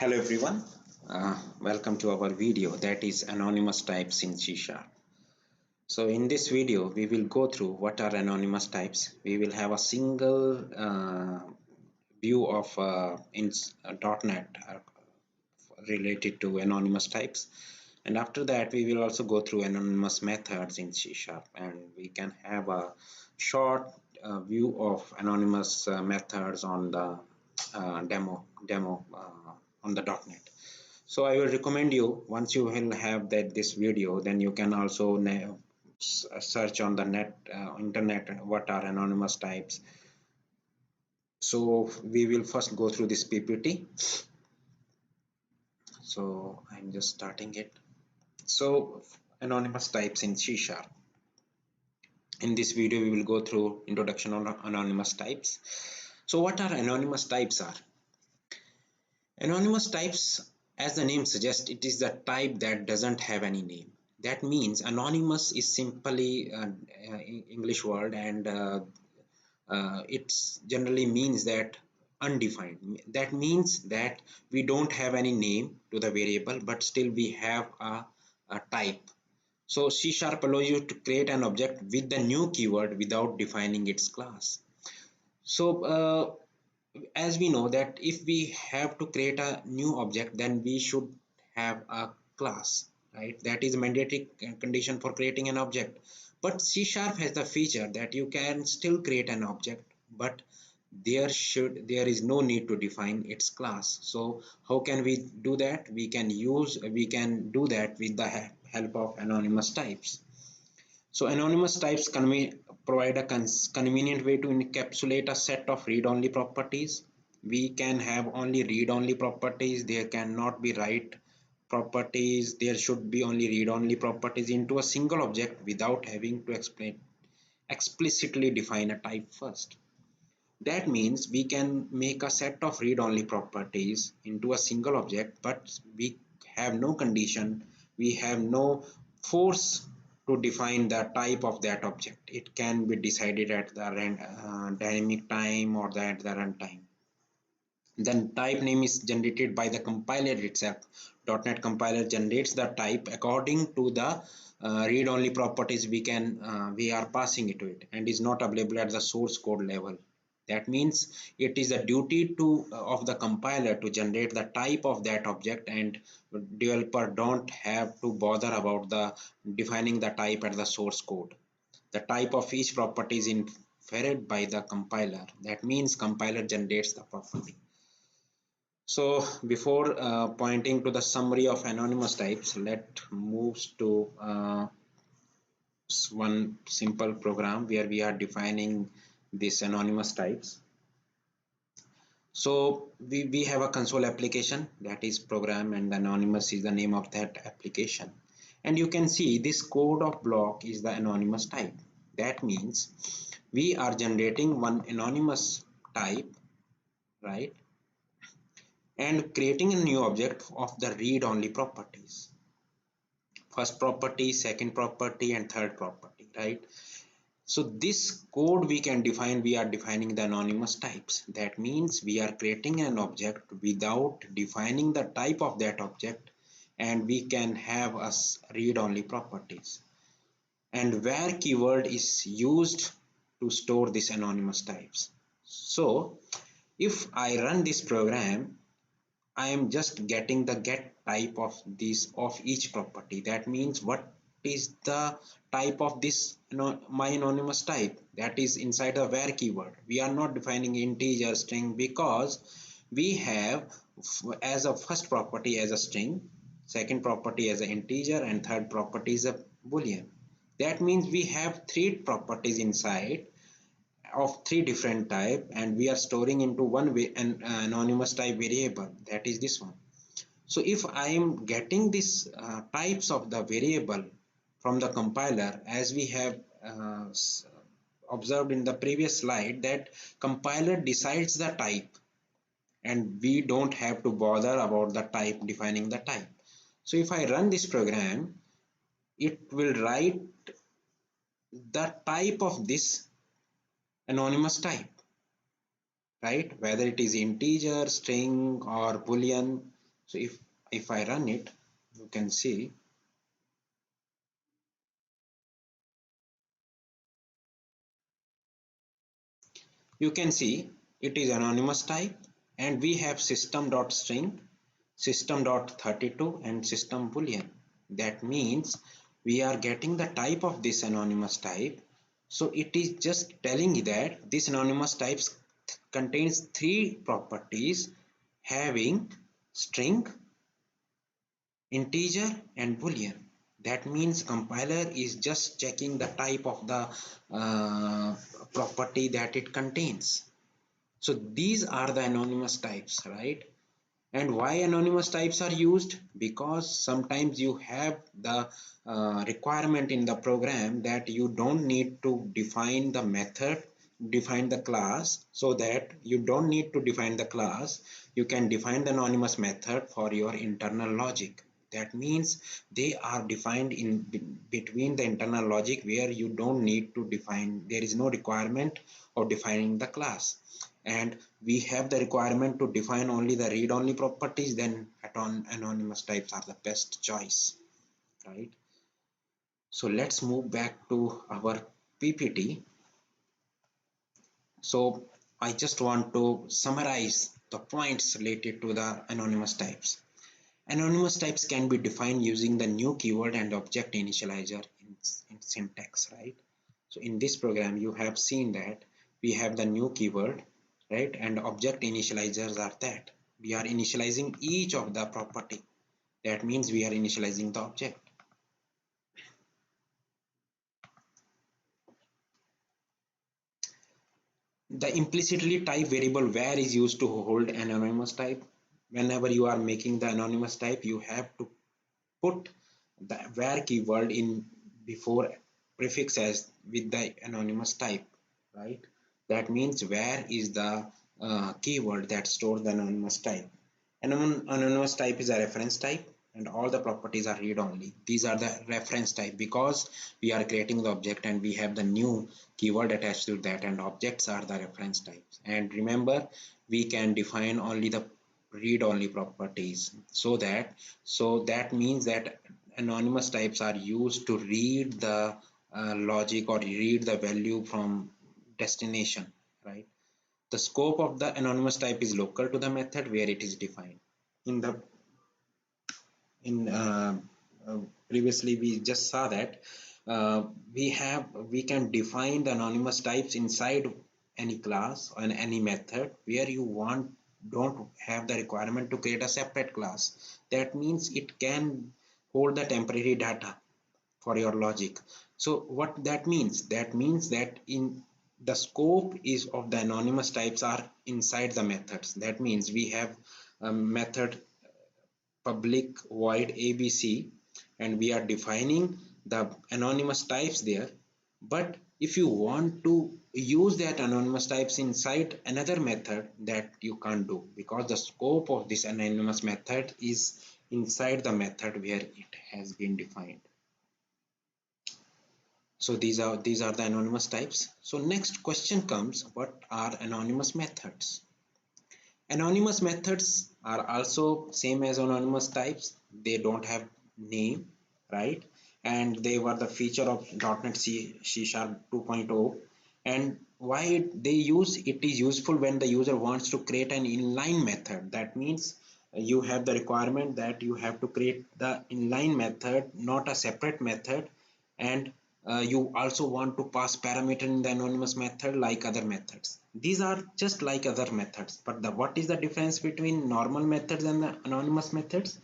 Hello everyone, welcome to our video that is anonymous types in C Sharp. So in this video we will go through what are anonymous types. We will have a single view of in .NET related to anonymous types, and after that we will also go through anonymous methods in C Sharp, and we can have a short view of anonymous methods on the demo on the .NET. So I will recommend you, once you will have that this video, then you can also search on the internet what are anonymous types. So we will first go through this PPT. So I'm just starting it. So anonymous types in C Sharp. In this video we will go through introduction on anonymous types. So what are anonymous types are? Anonymous types, as the name suggests, it is the type that doesn't have any name. That means anonymous is simply English word, and it generally means that undefined. That means that we don't have any name to the variable, but still we have a type. So C Sharp allows you to create an object with the new keyword without defining its class. So as we know that if we have to create a new object, then we should have a class, right? That is a mandatory condition for creating an object. But C Sharp has the feature that you can still create an object, but there is no need to define its class. So how can we do that? We can do that with the help of anonymous types. So anonymous types provide a convenient way to encapsulate a set of read-only properties. We can have only read-only properties. There cannot be write properties. There should be only read-only properties into a single object without having to explicitly define a type first. That means we can make a set of read-only properties into a single object, but we have no condition, we have no force to define the type of that object. It can be decided at the dynamic time or at the runtime. Then type name is generated by the compiler itself. .NET compiler generates the type according to the read-only properties we are passing it to it, and is not available at the source code level. That means it is a duty of the compiler to generate the type of that object, and developer don't have to bother about the defining the type at the source code. The type of each property is inferred by the compiler. That means compiler generates the property. So before pointing to the summary of anonymous types, let's move to one simple program where we are defining these anonymous types. So we have a console application, that is program, and anonymous is the name of that application. And you can see this code of block is the anonymous type. That means we are generating one anonymous type, right? And creating a new object of the read-only properties. First property, second property, and third property, right? So this code we are defining the anonymous types. That means we are creating an object without defining the type of that object, and we can have us read-only properties. And where keyword is used to store these anonymous types. So if I run this program, I am just getting the get type of each property. That means what is the type of this my anonymous type, that is inside the where keyword. We are not defining integer string because we have as a first property as a string, second property as an integer, and third property is a boolean. That means we have three properties inside of three different type, and we are storing into one way an anonymous type variable, that is this one. So if I am getting these types of the variable from the compiler, as we have observed in the previous slide, that compiler decides the type and we don't have to bother about the type, defining the type. So if I run this program, it will write the type of this anonymous type, right? Whether it is integer, string, or boolean, So if I run it, you can see it is anonymous type, and we have system.string, system.32 and system boolean. That means we are getting the type of this anonymous type. So it is just telling that this anonymous type contains three properties having string, integer and boolean. That means compiler is just checking the type of the property that it contains. So these are the anonymous types, right? And why anonymous types are used? Because sometimes you have the requirement in the program that you don't need to define the method, define the class, so that you don't need to define the class. You can define the anonymous method for your internal logic. That means they are defined in between the internal logic, where you don't need to define, there is no requirement of defining the class. And we have the requirement to define only the read-only properties, then anonymous types are the best choice, right? So let's move back to our PPT. So I just want to summarize the points related to the anonymous types. Anonymous types can be defined using the new keyword and object initializer in syntax, right? So in this program, you have seen that we have the new keyword, right? And object initializers are that we are initializing each of the property. That means we are initializing the object. The implicitly type variable where is used to hold an anonymous type. Whenever you are making the anonymous type, you have to put the where keyword in before prefix as with the anonymous type, right? That means where is the keyword that stores the anonymous type. Anonymous type is a reference type, and all the properties are read only. These are the reference type because we are creating the object and we have the new keyword attached to that, and objects are the reference types. And remember, we can define only the read only properties. So that means that anonymous types are used to read the logic or read the value from destination, right? The scope of the anonymous type is local to the method where it is defined. In the in uh, previously we just saw that we can define the anonymous types inside any class or any method where you don't have the requirement to create a separate class. That means it can hold the temporary data for your logic. So what that means? That means that in the scope is of the anonymous types are inside the methods. That means we have a method public void abc, and we are defining the anonymous types there. But if you want to use that anonymous types inside another method, that you can't do, because the scope of this anonymous method is inside the method where it has been defined. So these are the anonymous types. So next question comes, what are anonymous methods? Anonymous methods are also same as anonymous types. They don't have name, right? And they were the feature of .NET C Sharp 2.0. And why they use it is useful when the user wants to create an inline method. That means you have the requirement that you have to create the inline method, not a separate method. And you also want to pass parameter in the anonymous method like other methods. These are just like other methods, but what is the difference between normal methods and the anonymous methods?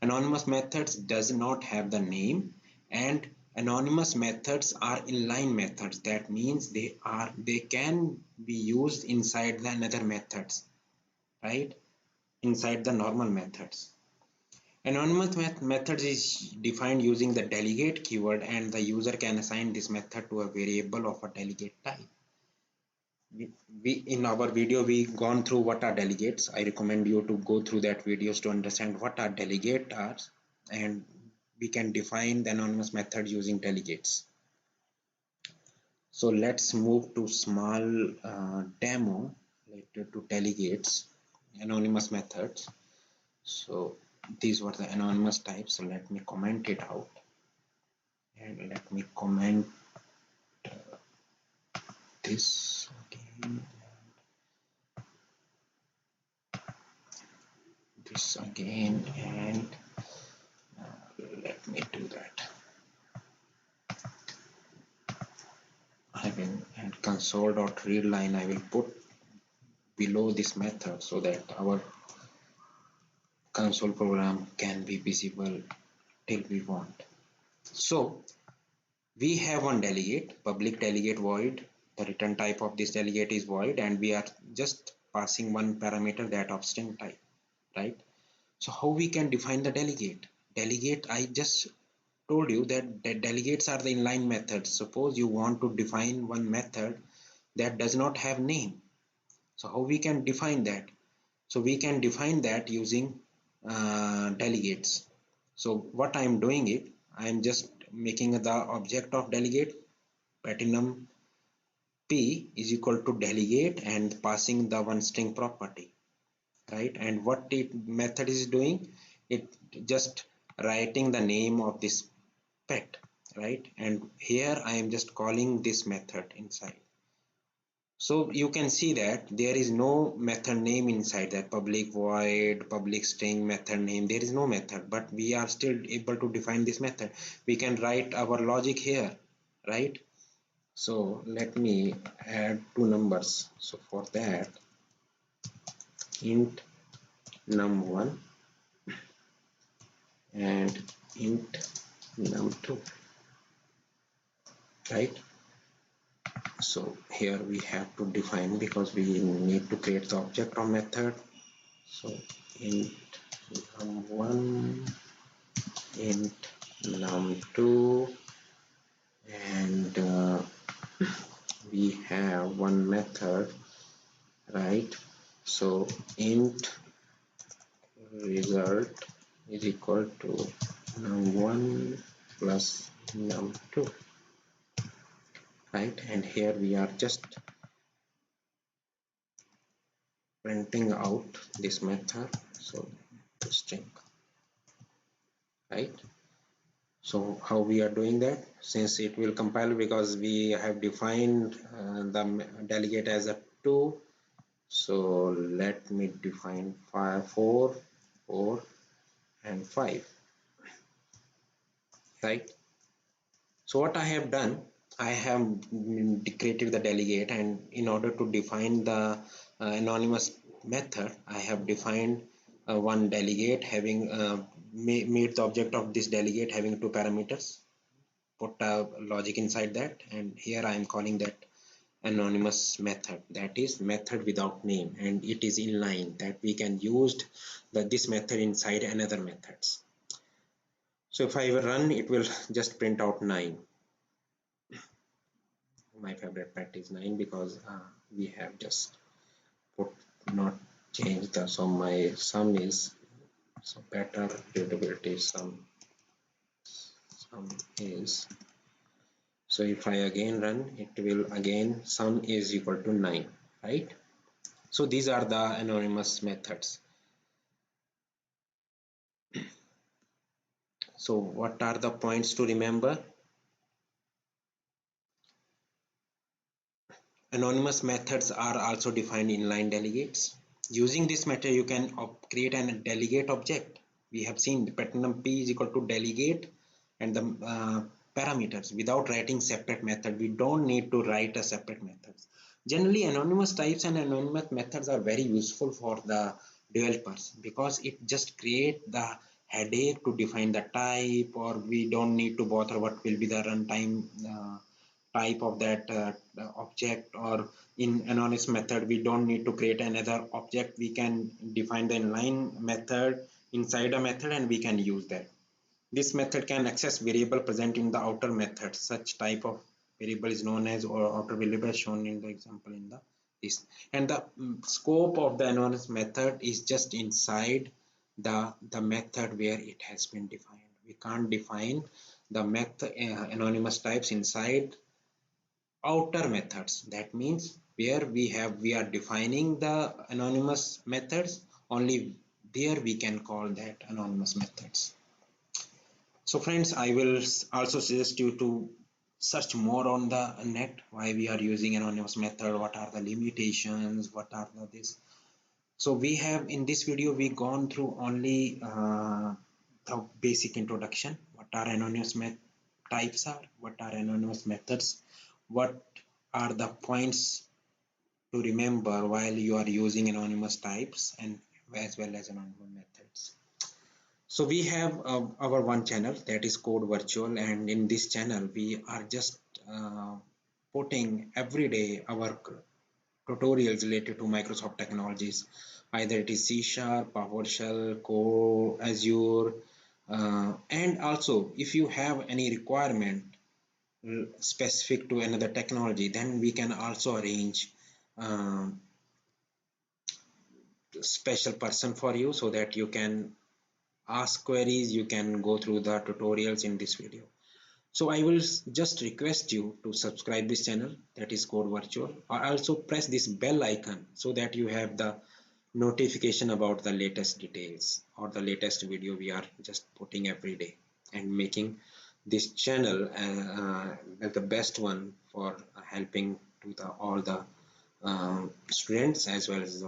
Anonymous methods does not have the name, and anonymous methods are inline methods. That means they can be used inside the another methods, right? Inside the normal methods. Anonymous methods is defined using the delegate keyword, and the user can assign this method to a variable of a delegate type. We in our video we gone through what are delegates. I recommend you to go through that videos to understand what are delegate are, and we can define the anonymous method using delegates. So let's move to small demo related to delegates, anonymous methods. So these were the anonymous types. So let me comment it out, and let me comment this again, this again, and let me do that. I will, and console.readline I will put below this method so that our console program can be visible till we want. So we have one delegate, public delegate void. The return type of this delegate is void, and we are just passing one parameter, that of string type, right? So how we can define the delegate? Delegate, I just told you that delegates are the inline methods. Suppose you want to define one method that does not have name. So how we can define that? So we can define that using delegates. So what I am doing it, I am just making the object of delegate platinum p is equal to delegate and passing the one string property, right? And what it method is doing, it just writing the name of this pet, right? And here I am just calling this method inside. So you can see that there is no method name inside that public void, public string, method name. There is no method, but we are still able to define this method. We can write our logic here, right? So let me add two numbers. So for that, int num1 and int num2, right? So here we have to define, because we need to create the object of method. So int num1, int num2, and we have one method, right? So int result is equal to num1 plus num2, right? And here we are just printing out this method, so string, right? So how we are doing that? Since it will compile, because we have defined the delegate as a 2, so let me define 5, 4, 4 and 5, right? So what I have done, I have created the delegate, and in order to define the anonymous method, I have defined one delegate having made the object of this delegate having two parameters, put a logic inside that, and here I am calling that anonymous method, that is method without name, and it is inline, that we can use this method inside another methods. So if I run, it will just print out 9. My favorite pet is 9, because we have just put not changed the, so my sum is, so better readability sum is, so if I again run, it will again sum is equal to 9, right? So these are the anonymous methods. So what are the points to remember? Anonymous methods are also defined in inline delegates. Using this method, you can create a delegate object. We have seen the platinum p is equal to delegate and the parameters without writing separate method. We don't need to write a separate methods. Generally, anonymous types and anonymous methods are very useful for the developers, because it just create the headache to define the type, or we don't need to bother what will be the runtime type of that object, or in anonymous method we don't need to create another object. We can define the inline method inside a method, and we can use that. This method can access variable present in the outer method. Such type of variable is known as or outer variable, shown in the example in the this. And the scope of the anonymous method is just inside the method where it has been defined. We can't define the method anonymous types inside outer methods. That means where we are defining the anonymous methods only there we can call that anonymous methods. So friends, I will also suggest you to search more on the net why we are using anonymous method, what are the limitations, what are this. So we have in this video we gone through only the basic introduction, what are anonymous types are, what are anonymous methods, what are the points to remember while you are using anonymous types and as well as anonymous methods. So we have our one channel that is Code Virtual, and in this channel we are just putting every day our tutorials related to Microsoft technologies, either it is C Sharp, PowerShell, Core, Azure, and also if you have any requirement specific to another technology, then we can also arrange um, special person for you so that you can ask queries, you can go through the tutorials in this video. So I will just request you to subscribe this channel, that is Code Virtual, or also press this bell icon so that you have the notification about the latest details or the latest video we are just putting every day, and making this channel the best one for helping to all the students as well as the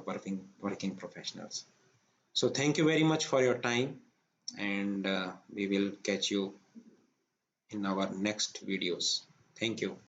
working professionals. So thank you very much for your time, and we will catch you in our next videos. Thank you.